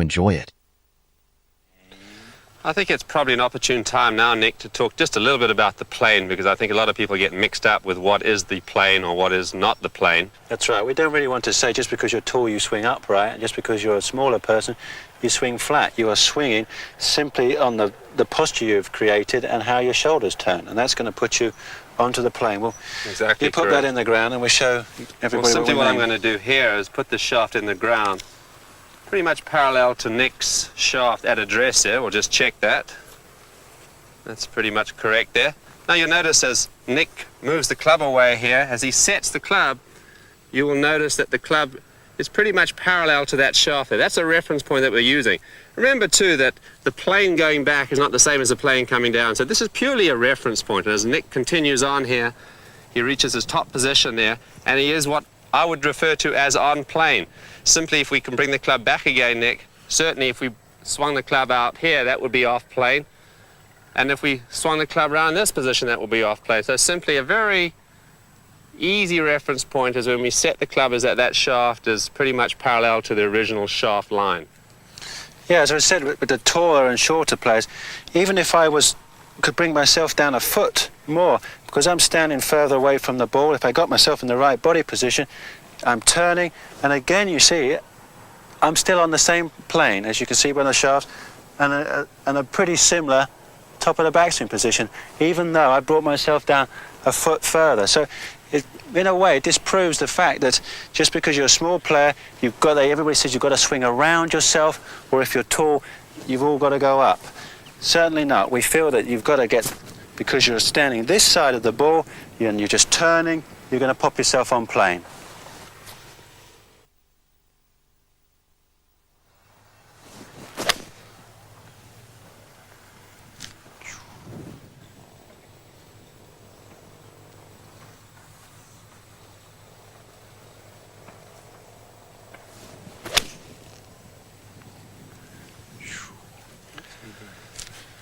enjoy it. I think it's probably an opportune time now, Nick, to talk just a little bit about the plane, because I think a lot of people get mixed up with what is the plane or what is not the plane. That's right. We don't really want to say just because you're tall you swing upright, and just because you're a smaller person you swing flat. You are swinging simply on the posture you've created and how your shoulders turn, and that's going to put you onto the plane. Well, exactly. You put that in the ground and we'll show everybody. Well, simply what I'm going to do here is put the shaft in the ground pretty much parallel to Nick's shaft at address there. We'll just check that. That's pretty much correct there. Now you'll notice as Nick moves the club away here, as he sets the club, you will notice that the club is pretty much parallel to that shaft there. That's a reference point that we're using. Remember too that the plane going back is not the same as the plane coming down, so this is purely a reference point. And as Nick continues on here, he reaches his top position there, and he is what I would refer to as on plane. Simply, if we can bring the club back again, Nick, certainly if we swung the club out here, that would be off plane. And if we swung the club around this position, that would be off plane. So simply a very easy reference point is when we set the club is that shaft is pretty much parallel to the original shaft line. Yeah, as I said, with the taller and shorter players, even if I could bring myself down a foot more, because I'm standing further away from the ball, if I got myself in the right body position, I'm turning, and again you see, I'm still on the same plane, as you can see by the shaft, and a pretty similar top of the backswing position, even though I brought myself down a foot further. So in a way, it disproves the fact that just because you're a small player, everybody says you've got to swing around yourself, or if you're tall, you've all got to go up. Certainly not. We feel that you've got to get, because you're standing this side of the ball, and you're just turning, you're going to pop yourself on plane.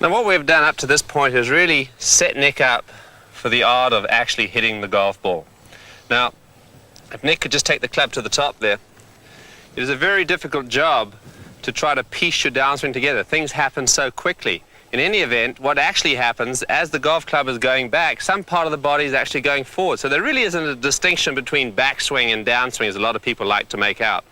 Now what we've done up to this point is really set Nick up for the art of actually hitting the golf ball. Now, if Nick could just take the club to the top there, it is a very difficult job to try to piece your downswing together. Things happen so quickly. In any event, what actually happens, as the golf club is going back, some part of the body is actually going forward. So there really isn't a distinction between backswing and downswing, as a lot of people like to make out.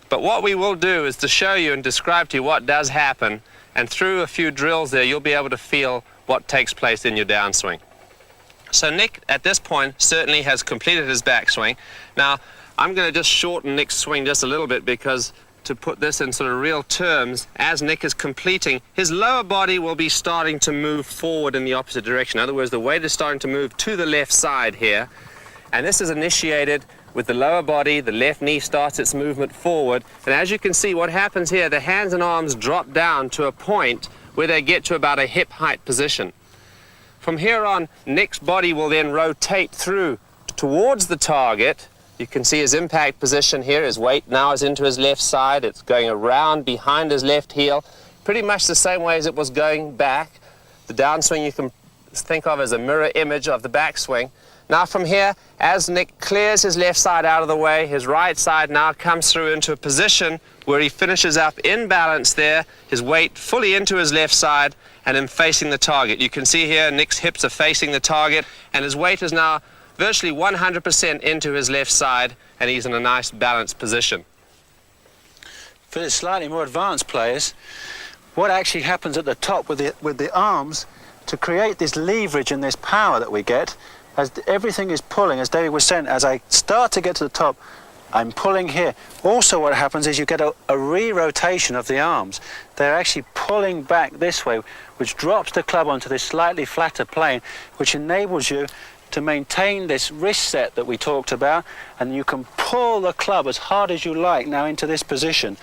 But what we will do is to show you and describe to you what does happen, and through a few drills there, you'll be able to feel what takes place in your downswing. So Nick, at this point, certainly has completed his backswing. Now, I'm going to just shorten Nick's swing just a little bit, because to put this in sort of real terms, as Nick is completing, his lower body will be starting to move forward in the opposite direction. In other words, the weight is starting to move to the left side here. And this is initiated with the lower body, the left knee starts its movement forward. And as you can see, what happens here, the hands and arms drop down to a point where they get to about a hip height position. From here on, Nick's body will then rotate through towards the target. You can see his impact position here. His weight now is into his left side. It's going around behind his left heel, pretty much the same way as it was going back. The downswing you can think of as a mirror image of the backswing. Now from here, as Nick clears his left side out of the way, his right side now comes through into a position where he finishes up in balance there, his weight fully into his left side and him facing the target. You can see here Nick's hips are facing the target, and his weight is now virtually 100% into his left side, and he's in a nice balanced position. For the slightly more advanced players, what actually happens at the top with the arms to create this leverage and this power that we get, as everything is pulling, as David was saying, as I start to get to the top, I'm pulling here. Also what happens is you get a re-rotation of the arms. They're actually pulling back this way, which drops the club onto this slightly flatter plane, which enables you to maintain this wrist set that we talked about, and you can pull the club as hard as you like now into this position.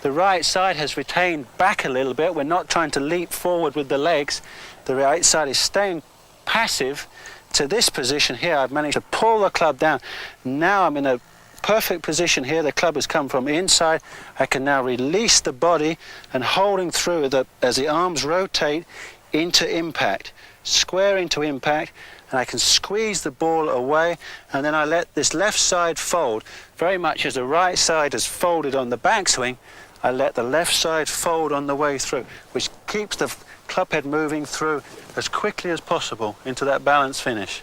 The right side has retained back a little bit. We're not trying to leap forward with the legs. The right side is staying passive to this position here. I've managed to pull the club down. Now I'm in a perfect position here. The club has come from inside. I can now release the body and holding through as the arms rotate into impact, square into impact, and I can squeeze the ball away, and then I let this left side fold very much as the right side has folded on the backswing. I let the left side fold on the way through, which keeps the club head moving through as quickly as possible into that balanced finish.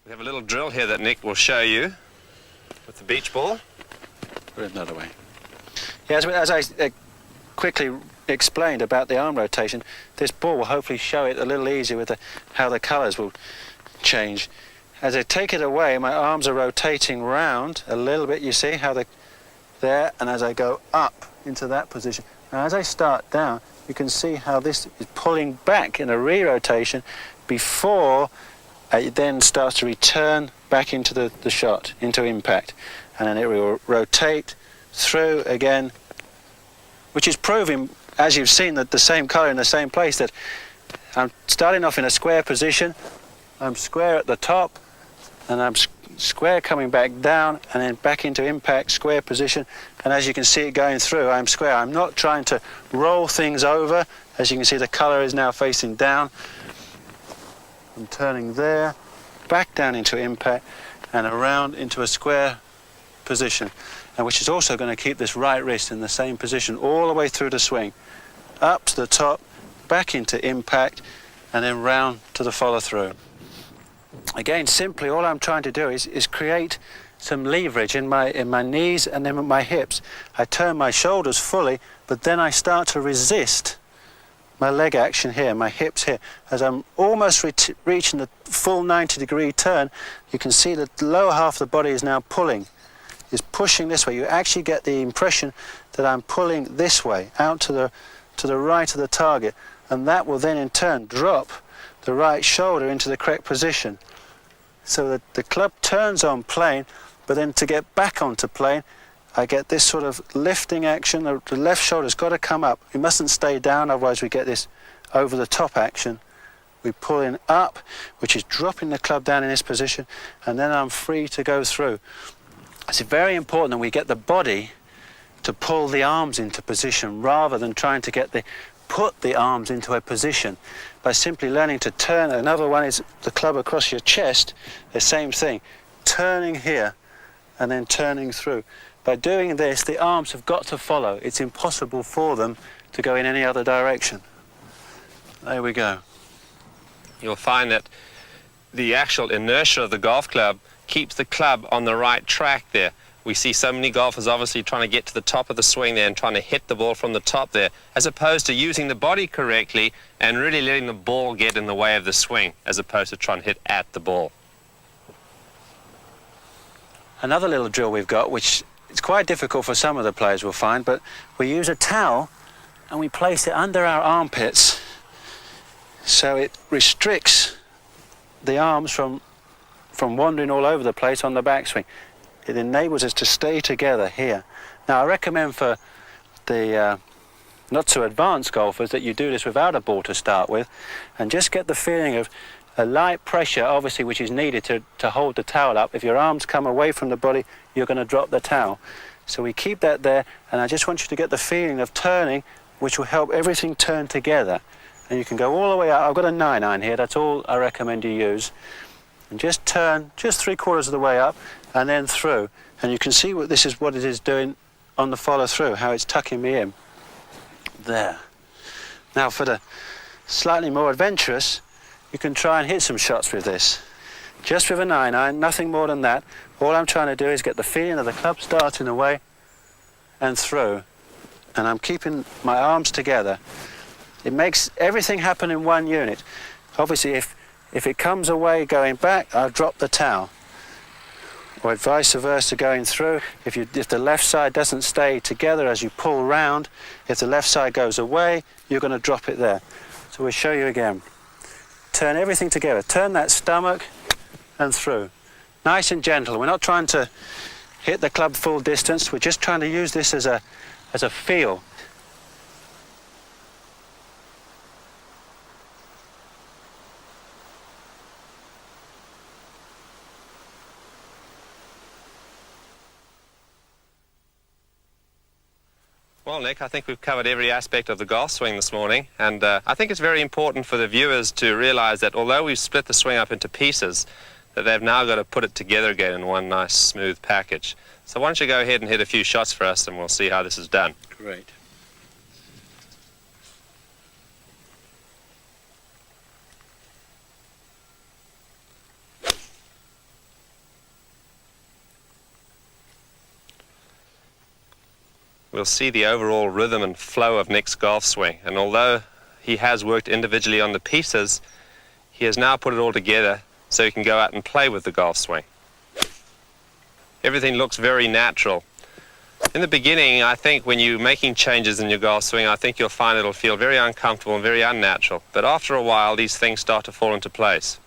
We have a little drill here that Nick will show you with the beach ball. Put it another way. Yeah, as I quickly explained about the arm rotation, this ball will hopefully show it a little easier with how the colours will change. As I take it away, my arms are rotating round a little bit, you see how there, and as I go up into that position. Now as I start down, you can see how this is pulling back in a re-rotation before it then starts to return back into the shot, into impact. And then it will rotate through again, which is proving, as you've seen, that the same colour in the same place, that I'm starting off in a square position, I'm square at the top, and I'm square coming back down, and then back into impact, square position, and as you can see it going through, I'm square. I'm not trying to roll things over. As you can see, the colour is now facing down. I'm turning there, back down into impact, and around into a square position, and which is also going to keep this right wrist in the same position all the way through the swing, up to the top, back into impact, and then round to the follow through. Again, simply all I'm trying to do is create some leverage in my knees and then my hips. I turn my shoulders fully, but then I start to resist my leg action here, my hips here. As I'm almost reaching the full 90-degree turn, you can see that the lower half of the body is now pulling, is pushing this way. You actually get the impression that I'm pulling this way, out to the right of the target, and that will then in turn drop the right shoulder into the correct position. So that the club turns on plane, but then to get back onto plane, I get this sort of lifting action. The left shoulder's got to come up. It mustn't stay down, otherwise we get this over the top action. We pull in up, which is dropping the club down in this position, and then I'm free to go through. It's very important that we get the body to pull the arms into position rather than trying to put the arms into a position by simply learning to turn. Another one is the club across your chest, the same thing, turning here and then turning through. By doing this, the arms have got to follow. It's impossible for them to go in any other direction. There we go. You'll find that the actual inertia of the golf club keeps the club on the right track there. We see so many golfers obviously trying to get to the top of the swing there and trying to hit the ball from the top there, as opposed to using the body correctly and really letting the ball get in the way of the swing, as opposed to trying to hit at the ball. Another little drill we've got, which it's quite difficult for some of the players we'll find, but we use a towel and we place it under our armpits so it restricts the arms from wandering all over the place on the backswing. It enables us to stay together here. Now I recommend for the not so advanced golfers that you do this without a ball to start with, and just get the feeling of a light pressure, obviously, which is needed to hold the towel up. If your arms come away from the body, you're going to drop the towel. So we keep that there, and I just want you to get the feeling of turning, which will help everything turn together. And you can go all the way out. I've got a 9-iron here, that's all I recommend you use. And just turn just 3/4 of the way up and then through. And you can see what it is doing on the follow through, how it's tucking me in. There. Now for the slightly more adventurous, you can try and hit some shots with this. Just with a 9-iron, nothing more than that. All I'm trying to do is get the feeling of the club starting away and through. And I'm keeping my arms together. It makes everything happen in one unit. Obviously, if it comes away going back, I'll drop the towel. Or vice versa going through. If the left side doesn't stay together as you pull round, if the left side goes away, you're going to drop it there. So we'll show you again. Turn everything together. Turn that stomach and through. Nice and gentle. We're not trying to hit the club full distance. We're just trying to use this as a feel. Well, Well, Nick, I think we've covered every aspect of the golf swing this morning, and I think it's very important for the viewers to realize that although we've split the swing up into pieces, that they've now got to put it together again in one nice smooth package. So why don't you go ahead and hit a few shots for us and we'll see how this is done. Great. We'll see the overall rhythm and flow of Nick's golf swing, and although he has worked individually on the pieces, he has now put it all together so he can go out and play with the golf swing. Everything looks very natural. In the beginning, I think when you're making changes in your golf swing, I think you'll find it'll feel very uncomfortable and very unnatural. But after a while, these things start to fall into place.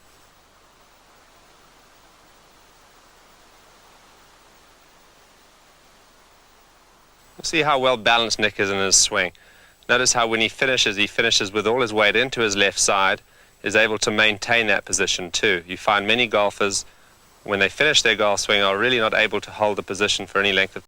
See how well balanced Nick is in his swing. Notice how when he finishes with all his weight into his left side, is able to maintain that position too. You find many golfers, when they finish their golf swing, are really not able to hold the position for any length of